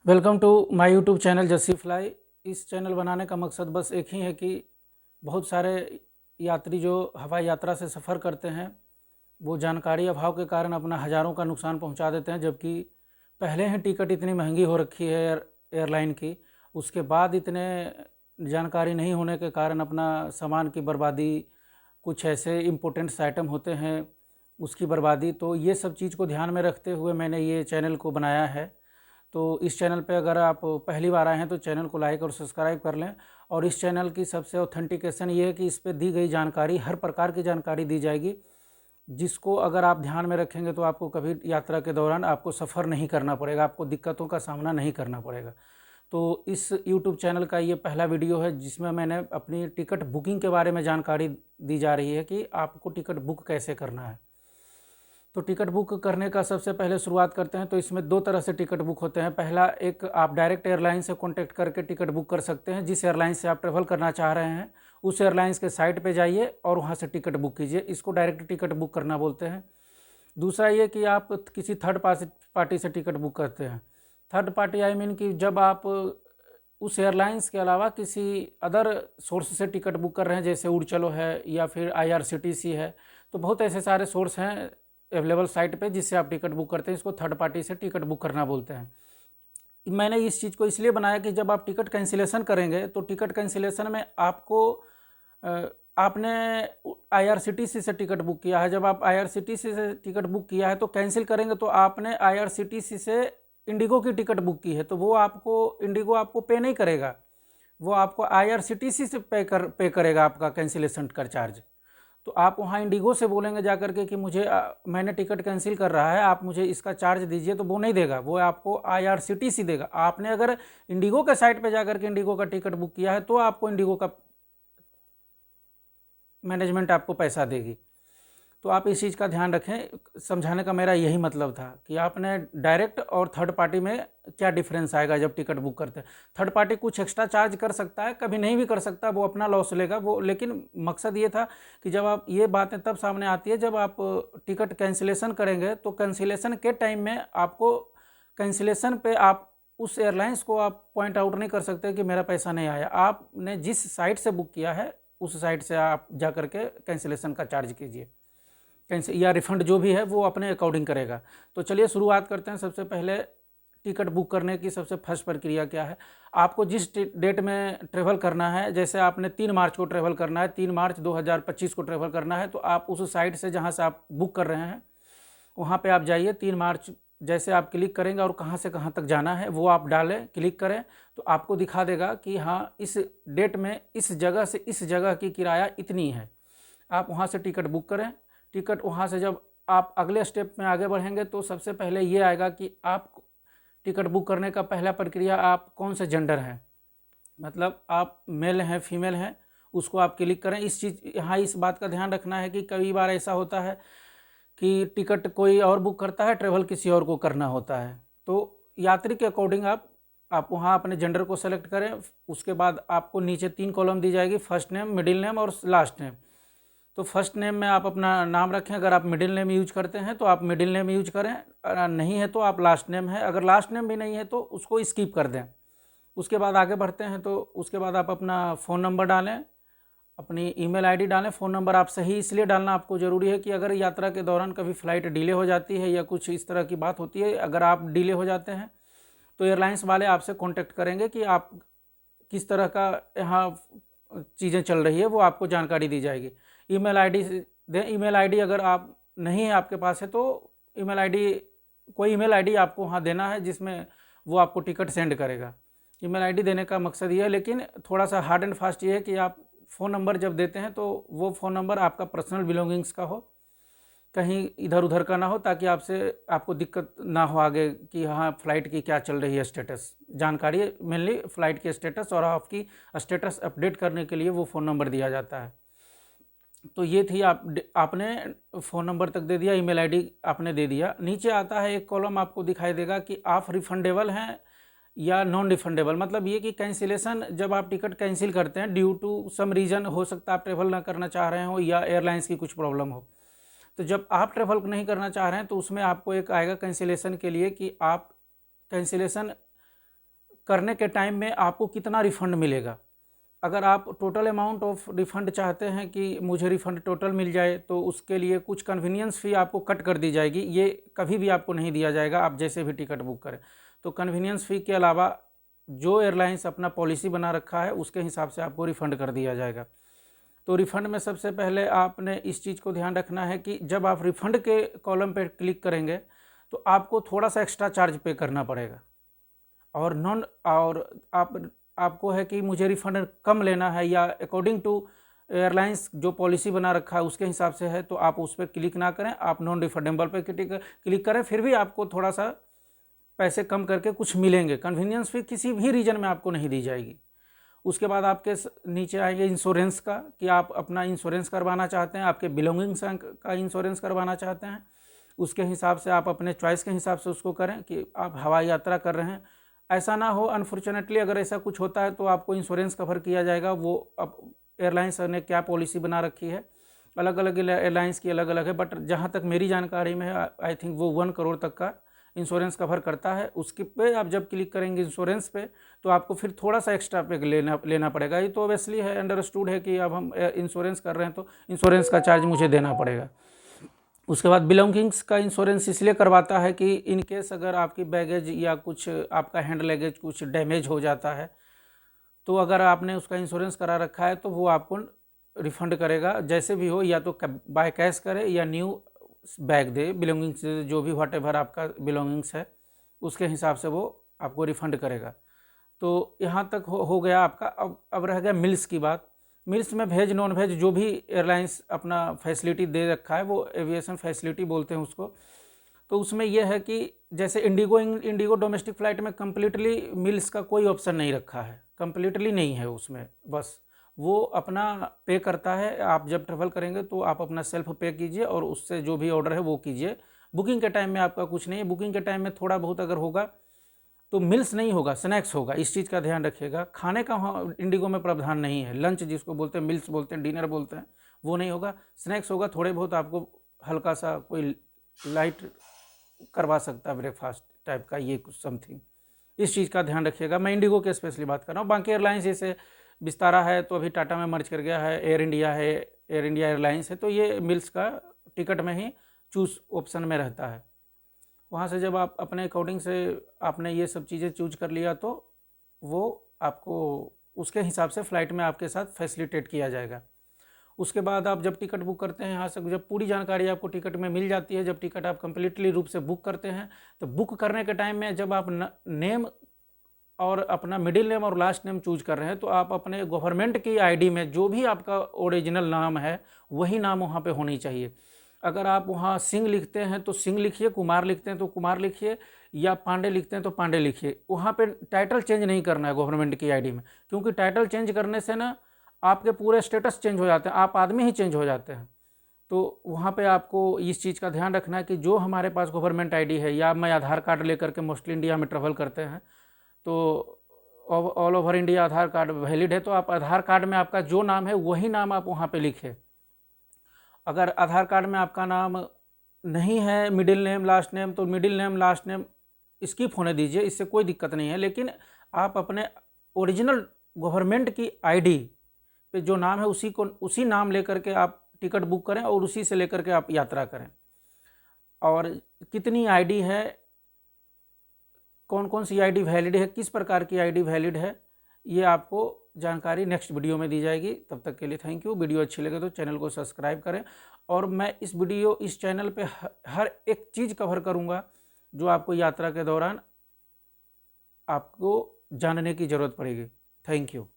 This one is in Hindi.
Welcome to my YouTube channel Jassi fly. इस चैनल बनाने का मकसद बस एक ही है कि बहुत सारे यात्री जो हवाई यात्रा से सफ़र करते हैं वो जानकारी अभाव के कारण अपना हज़ारों का नुकसान पहुंचा देते हैं, जबकि पहले ही टिकट इतनी महंगी हो रखी है एयरलाइन की। उसके बाद इतने जानकारी नहीं होने के कारण अपना सामान की बर्बादी, कुछ ऐसे इम्पोर्टेंट्स आइटम होते हैं उसकी बर्बादी। तो ये सब चीज़ को ध्यान में रखते हुए मैंने ये चैनल को बनाया है। तो इस चैनल पे अगर आप पहली बार आए हैं तो चैनल को लाइक और सब्सक्राइब कर लें। और इस चैनल की सबसे ऑथेंटिकेशन ये है कि इस पे दी गई जानकारी, हर प्रकार की जानकारी दी जाएगी, जिसको अगर आप ध्यान में रखेंगे तो आपको कभी यात्रा के दौरान आपको सफ़र नहीं करना पड़ेगा, आपको दिक्कतों का सामना नहीं करना पड़ेगा। तो इस यूट्यूब चैनल का ये पहला वीडियो है जिसमें मैंने अपनी टिकट बुकिंग के बारे में जानकारी दी जा रही है कि आपको टिकट बुक कैसे करना है। तो टिकट बुक करने का सबसे पहले शुरुआत करते हैं। तो इसमें दो तरह से टिकट बुक होते हैं। पहला, एक आप डायरेक्ट एयरलाइन से कांटेक्ट करके टिकट बुक कर सकते हैं। जिस एयरलाइन से आप ट्रेवल करना चाह रहे हैं उस एयरलाइंस के साइट पे जाइए और वहाँ से टिकट बुक कीजिए, इसको डायरेक्ट टिकट बुक करना बोलते हैं। दूसरा ये कि आप किसी थर्ड पार्टी से टिकट बुक करते हैं। थर्ड पार्टी आई मीन कि जब आप उस एयरलाइंस के अलावा किसी अदर सोर्स से टिकट बुक कर रहे हैं, जैसे उड़चलो है या फिर IRCTC है। तो बहुत ऐसे सारे सोर्स हैं अवेलेबल साइट पे जिससे आप टिकट बुक करते हैं, इसको थर्ड पार्टी से टिकट बुक करना बोलते हैं। मैंने इस चीज़ को इसलिए बनाया कि जब आप टिकट कैंसिलेशन करेंगे तो टिकट कैंसिलेशन में आपको आपने IRCTC से टिकट बुक किया है, जब आप IRCTC से टिकट बुक किया है तो कैंसिल करेंगे तो आपने IRCTC से इंडिगो की टिकट बुक की है, तो वो आपको इंडिगो आपको पे नहीं करेगा, वो आपको IRCTC से पे करेगा आपका कैंसिलेशन का चार्ज। तो आप वहाँ इंडिगो से बोलेंगे जा करके कि मुझे मैंने टिकट कैंसिल कर रहा है, आप मुझे इसका चार्ज दीजिए, तो वो नहीं देगा, वो आपको IRCTC देगा। आपने अगर इंडिगो के साइट पे जा करके इंडिगो का टिकट बुक किया है तो आपको इंडिगो का मैनेजमेंट आपको पैसा देगी। तो आप इस चीज़ का ध्यान रखें। समझाने का मेरा यही मतलब था कि आपने डायरेक्ट और थर्ड पार्टी में क्या डिफरेंस आएगा जब टिकट बुक करते हैं। थर्ड पार्टी कुछ एक्स्ट्रा चार्ज कर सकता है, कभी नहीं भी कर सकता, वो अपना लॉस लेगा वो। लेकिन मकसद ये था कि जब आप, ये बातें तब सामने आती है जब आप टिकट कैंसिलेशन करेंगे तो कैंसिलेशन के टाइम में आपको कैंसिलेशन पे आप उस एयरलाइंस को आप पॉइंट आउट नहीं कर सकते कि मेरा पैसा नहीं आया। आपने जिस साइट से बुक किया है उस साइट से आप जा करके कैंसिलेशन का चार्ज कीजिए, कैंसिल या रिफ़ंड जो भी है वो अपने अकॉर्डिंग करेगा। तो चलिए शुरुआत करते हैं। सबसे पहले टिकट बुक करने की सबसे फर्स्ट प्रक्रिया क्या है। आपको जिस डेट में ट्रेवल करना है, जैसे आपने 3 मार्च को ट्रेवल करना है, 3 मार्च 2025 को ट्रेवल करना है, तो आप उस साइट से जहाँ से आप बुक कर रहे हैं वहाँ पे आप जाइए। 3 मार्च जैसे आप क्लिक करेंगे और कहाँ से कहाँ तक जाना है वो आप डालें, क्लिक करें तो आपको दिखा देगा कि हाँ इस डेट में इस जगह से इस जगह की किराया इतनी है। आप वहाँ से टिकट बुक करें। टिकट वहाँ से जब आप अगले स्टेप में आगे बढ़ेंगे तो सबसे पहले ये आएगा कि आप टिकट बुक करने का पहला प्रक्रिया, आप कौन से जेंडर हैं, मतलब आप मेल हैं फीमेल हैं, उसको आप क्लिक करें। इस चीज़ यहाँ इस बात का ध्यान रखना है कि कई बार ऐसा होता है कि टिकट कोई और बुक करता है, ट्रेवल किसी और को करना होता है। तो यात्री के अकॉर्डिंग आप वहाँ अपने जेंडर को सेलेक्ट करें। उसके बाद आपको नीचे 3 कॉलम दी जाएगी, फर्स्ट नेम, मिडिल नेम और लास्ट नेम। तो फर्स्ट नेम में आप अपना नाम रखें। अगर आप मिडिल नेम यूज करते हैं तो आप मिडिल नेम यूज करें, नहीं है तो आप लास्ट नेम है। अगर लास्ट नेम भी नहीं है तो उसको स्किप कर दें। उसके बाद आगे बढ़ते हैं। तो उसके बाद आप अपना फ़ोन नंबर डालें, अपनी ईमेल आईडी डालें। फ़ोन नंबर आप सही इसलिए डालना आपको ज़रूरी है कि अगर यात्रा के दौरान कभी फ़्लाइट डिले हो जाती है या कुछ इस तरह की बात होती है, अगर आप डिले हो जाते हैं तो एयरलाइंस वाले आपसे कांटेक्ट करेंगे कि आप किस तरह का यहाँ चीज़ें चल रही है, वो आपको जानकारी दी जाएगी। ईमेल आईडी दें। ईमेल आईडी अगर आप नहीं है आपके पास है तो ईमेल आईडी, कोई ईमेल आईडी आपको वहाँ देना है जिसमें वो आपको टिकट सेंड करेगा। ईमेल आईडी देने का मकसद ये है, लेकिन थोड़ा सा हार्ड एंड फास्ट ये है कि आप फ़ोन नंबर जब देते हैं तो वो फ़ोन नंबर आपका पर्सनल बिलोंगिंग्स का हो, कहीं इधर उधर का ना हो, ताकि आपको दिक्कत ना हो आगे कि हाँ फ़्लाइट की क्या चल रही है स्टेटस जानकारी। मेनली फ़्लाइट की स्टेटस और आपकी स्टेटस अपडेट करने के लिए वो फ़ोन नंबर दिया जाता है। तो ये थी, आपने फ़ोन नंबर तक दे दिया, ईमेल आईडी आपने दे दिया। नीचे आता है एक कॉलम आपको दिखाई देगा कि आप रिफ़ंडेबल हैं या नॉन रिफ़ंडेबल। मतलब ये कि कैंसिलेशन, जब आप टिकट कैंसिल करते हैं ड्यू टू सम रीज़न, हो सकता है आप ट्रेवल ना करना चाह रहे हो या एयरलाइंस की कुछ प्रॉब्लम हो, तो जब आप ट्रेवल नहीं करना चाह रहे हैं तो उसमें आपको एक आएगा कैंसिलेशन के लिए कि आप कैंसिलेशन करने के टाइम में आपको कितना रिफ़ंड मिलेगा। अगर आप टोटल अमाउंट ऑफ रिफ़ंड चाहते हैं कि मुझे रिफ़ंड टोटल मिल जाए, तो उसके लिए कुछ कन्वीनियंस फ़ी आपको कट कर दी जाएगी। ये कभी भी आपको नहीं दिया जाएगा, आप जैसे भी टिकट बुक करें। तो कन्वीनियंस फ़ी के अलावा जो एयरलाइंस अपना पॉलिसी बना रखा है उसके हिसाब से आपको रिफ़ंड कर दिया जाएगा। तो रिफ़ंड में सबसे पहले आपने इस चीज़ को ध्यान रखना है कि जब आप रिफ़ंड के कॉलम पर क्लिक करेंगे तो आपको थोड़ा सा एक्स्ट्रा चार्ज पे करना पड़ेगा। और आपको है कि मुझे रिफ़ंड कम लेना है या अकॉर्डिंग टू एयरलाइंस जो पॉलिसी बना रखा है उसके हिसाब से है, तो आप उस पर क्लिक ना करें, आप नॉन रिफंडेबल पे क्लिक करें। फिर भी आपको थोड़ा सा पैसे कम करके कुछ मिलेंगे। कन्वीनियंस फी किसी भी रीजन में आपको नहीं दी जाएगी। उसके बाद आपके नीचे आएंगे इंश्योरेंस का, कि आप अपना इंश्योरेंस करवाना चाहते हैं, आपके बिलोंगिंग्स का इंश्योरेंस करवाना चाहते हैं। उसके हिसाब से आप अपने चॉइस के हिसाब से उसको करें कि आप हवाई यात्रा कर रहे हैं। ऐसा ना हो अनफॉर्चुनेटली अगर ऐसा कुछ होता है तो आपको इंश्योरेंस कवर किया जाएगा। वो अब एयरलाइंस ने क्या पॉलिसी बना रखी है, अलग अलग एयरलाइंस की अलग अलग है, बट जहाँ तक मेरी जानकारी में है आई थिंक वो 1 करोड़ तक का इंश्योरेंस कवर करता है। उसके पे आप जब क्लिक करेंगे इंश्योरेंस पे तो आपको फिर थोड़ा सा एक्स्ट्रा पे लेना पड़ेगा। ये तो ऑब्वियसली है, अंडरस्टूड है कि अब हम इंश्योरेंस कर रहे हैं तो इंश्योरेंस का चार्ज मुझे देना पड़ेगा। उसके बाद बिलोंगिंग्स का इंश्योरेंस इसलिए करवाता है कि इन केस अगर आपकी बैगेज या कुछ आपका हैंड लगेज कुछ डैमेज हो जाता है, तो अगर आपने उसका इंश्योरेंस करा रखा है तो वो आपको रिफ़ंड करेगा जैसे भी हो, या तो बाय कैश करे या न्यू बैग दे, बिलोंगिंग्स जो भी व्हाट एवर आपका बिलोंगिंग्स है उसके हिसाब से वो आपको रिफ़ंड करेगा। तो यहाँ तक हो गया आपका। अब रह गया मिल्स की बात। मिल्स में वेज नॉन वेज जो भी एयरलाइंस अपना फैसिलिटी दे रखा है वो एविएशन फैसिलिटी बोलते हैं उसको। तो उसमें यह है कि जैसे इंडिगो डोमेस्टिक फ़्लाइट में कम्प्लीटली मिल्स का कोई ऑप्शन नहीं रखा है, कम्प्लीटली नहीं है उसमें। बस वो अपना पे करता है। आप जब ट्रैवल करेंगे तो आप अपना सेल्फ पे कीजिए और उससे जो भी ऑर्डर है वो कीजिए। बुकिंग के टाइम में आपका कुछ नहीं है। बुकिंग के टाइम में थोड़ा बहुत अगर होगा तो मिल्स नहीं होगा, स्नैक्स होगा। इस चीज़ का ध्यान रखिएगा। खाने का वहाँ इंडिगो में प्रावधान नहीं है। लंच जिसको बोलते हैं, मिल्स बोलते हैं, डिनर बोलते हैं, वो नहीं होगा। स्नैक्स होगा, थोड़े बहुत आपको हल्का सा कोई लाइट करवा सकता है, ब्रेकफास्ट टाइप का, ये कुछ समथिंग। इस चीज़ का ध्यान रखिएगा। मैं इंडिगो के स्पेशली बात कर रहा हूँ। बाकी एयरलाइंस जैसे विस्तारा है तो अभी टाटा में मर्ज कर गया है, एयर इंडिया है, एयर इंडिया एयरलाइंस है, तो ये मिल्स का टिकट में ही चूज ऑप्शन में रहता है। वहाँ से जब आप अपने अकॉर्डिंग से आपने ये सब चीज़ें चूज कर लिया तो वो आपको उसके हिसाब से फ़्लाइट में आपके साथ फैसिलिटेट किया जाएगा। उसके बाद आप जब टिकट बुक करते हैं, यहाँ से जब पूरी जानकारी आपको टिकट में मिल जाती है, जब टिकट आप कंप्लीटली रूप से बुक करते हैं, तो बुक करने के टाइम में जब आप नेम और अपना मिडिल नेम और लास्ट नेम चूज कर रहे हैं तो आप अपने गवर्नमेंट की आईडी में जो भी आपका ओरिजिनल नाम है वही नाम वहाँ पे होनी चाहिए। अगर आप वहाँ सिंह लिखते हैं तो सिंह लिखिए, कुमार लिखते हैं तो कुमार लिखिए, या पांडे लिखते हैं तो पांडे लिखिए। वहाँ पे टाइटल चेंज नहीं करना है गवर्नमेंट की आईडी में, क्योंकि टाइटल चेंज करने से ना आपके पूरे स्टेटस चेंज हो जाते हैं, आप आदमी ही चेंज हो जाते हैं। तो वहाँ पे आपको इस चीज़ का ध्यान रखना है कि जो हमारे पास गवर्नमेंट आईडी है, या मैं आधार कार्ड लेकर के मोस्टली इंडिया में ट्रेवल करते हैं तो ऑल ओवर इंडिया आधार कार्ड वैलिड है, तो आप आधार कार्ड में आपका जो नाम है वही नाम आप वहाँ पे लिखें। अगर आधार कार्ड में आपका नाम नहीं है मिडिल नेम लास्ट नेम, तो middle name last name skip होने दीजिए, इससे कोई दिक्कत नहीं है। लेकिन आप अपने ओरिजिनल गवर्नमेंट की आईडी पे जो नाम है उसी नाम लेकर के आप टिकट बुक करें और उसी से लेकर के आप यात्रा करें। और कितनी आईडी है, कौन कौन सी आईडी वैलिड है, किस प्रकार की आईडी वैलिड है, ये आपको जानकारी नेक्स्ट वीडियो में दी जाएगी। तब तक के लिए थैंक यू। वीडियो अच्छी लगे तो चैनल को सब्सक्राइब करें। और मैं इस चैनल पे हर एक चीज़ कवर करूँगा जो आपको यात्रा के दौरान आपको जानने की ज़रूरत पड़ेगी। Thank you.